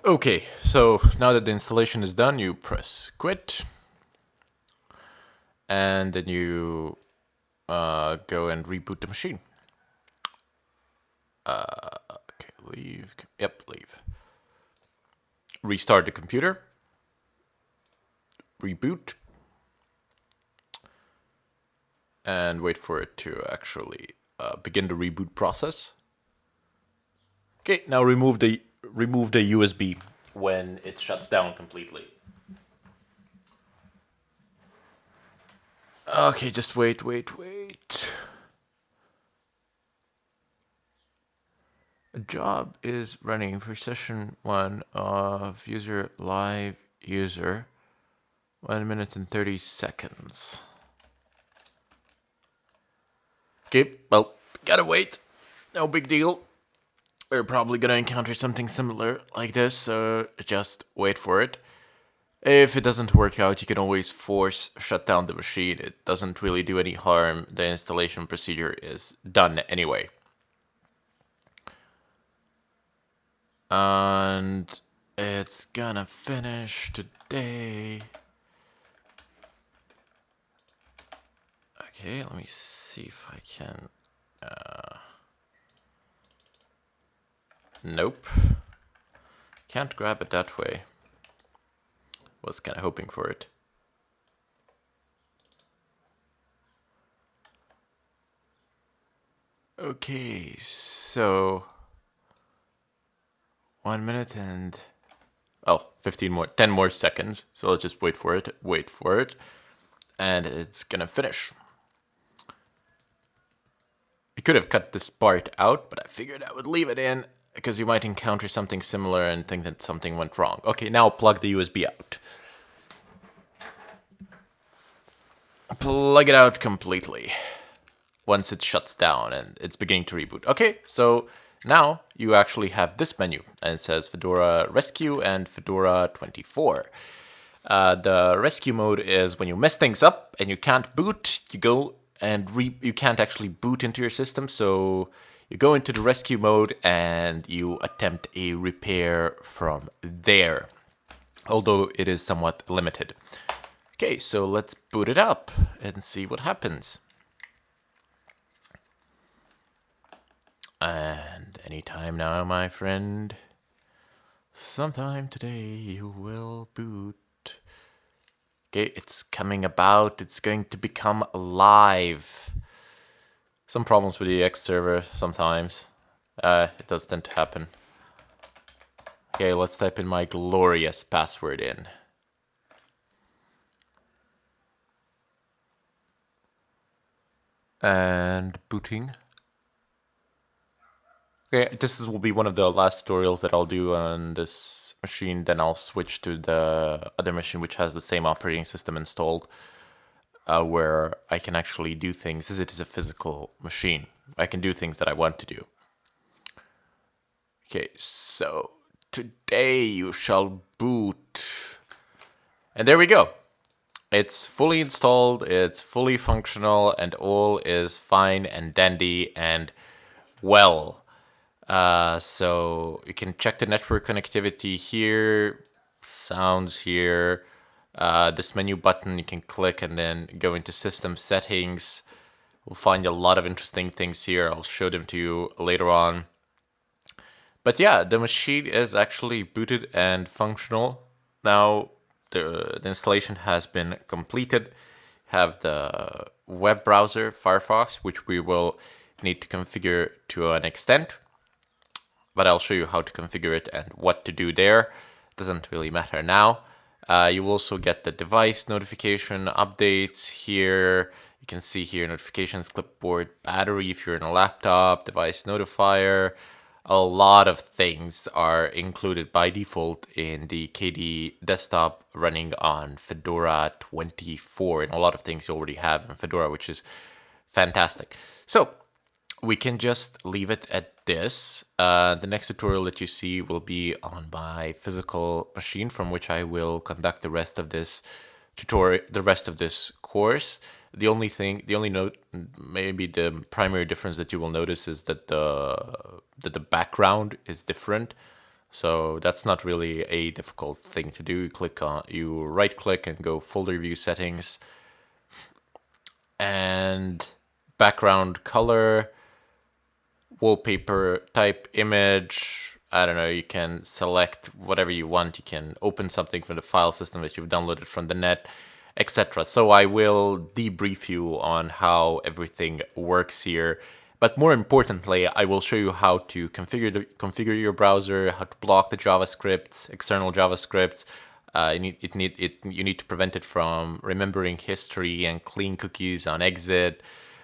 Okay, so now that the installation is done, you press quit, and then you go and reboot the machine. Okay, leave. Yep, leave. Restart the computer. Reboot. And wait for it to actually begin the reboot process. Okay, now remove the USB when it shuts down completely. Okay, just wait. A job is running for session 1 of user live user. 1 minute and 30 seconds. Okay, well, gotta wait. No big deal. We're probably gonna encounter something similar like this, so just wait for it. If it doesn't work out, you can always force shut down the machine. It doesn't really do any harm. The installation procedure is done anyway. And it's gonna finish today. Okay, let me see if I can. Nope. Can't grab it that way. Was kind of hoping for it. Okay, so 1 minute and 15 more, 10 more seconds. So let's just wait for it, and it's gonna finish. I could have cut this part out, but I figured I would leave it in because you might encounter something similar and think that something went wrong. Okay, now plug the USB out. Plug it out completely once it shuts down and it's beginning to reboot. Okay, so now you actually have this menu, and it says Fedora Rescue and Fedora 24. The rescue mode is when you mess things up and you can't boot, you go and you can't actually boot into your system, so you go into the rescue mode and you attempt a repair from there, although it is somewhat limited. Okay, so let's boot it up and see what happens. And anytime now, my friend, sometime today you will boot. Okay, it's coming about. It's going to become alive. Some problems with the X server sometimes. It does tend to happen. Okay, let's type in my glorious password in. And booting. Okay, this will be one of the last tutorials that I'll do on this machine. Then I'll switch to the other machine which has the same operating system installed, where I can actually do things as it is a physical machine. I can do things that I want to do. Okay, so today you shall boot. And there we go. It's fully installed, it's fully functional, and all is fine and dandy and well. So you can check the network connectivity here, sounds here. This menu button you can click and then go into system settings. We'll find a lot of interesting things here. I'll show them to you later on. But yeah, the machine is actually booted and functional. Now the installation has been completed. Have the web browser, Firefox, which we will need to configure to an extent. But I'll show you how to configure it and what to do there. Doesn't really matter now. You will also get the device notification updates here. You can see here notifications, clipboard, battery if you're in a laptop, device notifier. A lot of things are included by default in the KDE desktop running on Fedora 24, and a lot of things you already have in Fedora, which is fantastic. So we can just leave it at this. The next tutorial that you see will be on my physical machine, from which I will conduct the rest of this tutorial, the rest of this course. The only note, maybe the primary difference that you will notice is that the background is different. So that's not really a difficult thing to do. You right click and go folder view settings, and background color, wallpaper type, image. I don't know, you can select whatever you want. You can open something from the file system that you've downloaded from the net, etc. So I will debrief you on how everything works here. But more importantly, I will show you how to configure your browser, how to block the JavaScript, external JavaScript. You need to prevent it from remembering history and clean cookies on exit.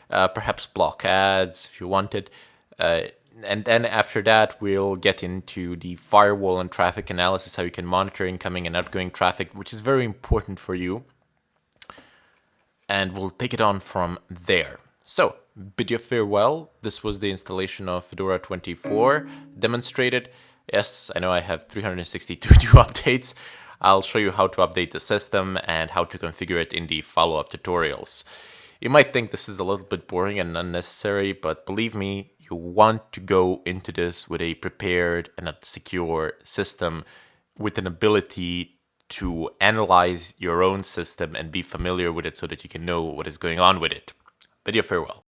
Perhaps block ads if you wanted. And then after that, we'll get into the firewall and traffic analysis, how you can monitor incoming and outgoing traffic, which is very important for you. And we'll take it on from there. So, bid you farewell. This was the installation of Fedora 24 demonstrated. Yes, I know I have 362 new updates. I'll show you how to update the system and how to configure it in the follow-up tutorials. You might think this is a little bit boring and unnecessary, but believe me, you want to go into this with a prepared and a secure system with an ability to analyze your own system and be familiar with it so that you can know what is going on with it. Bid you farewell.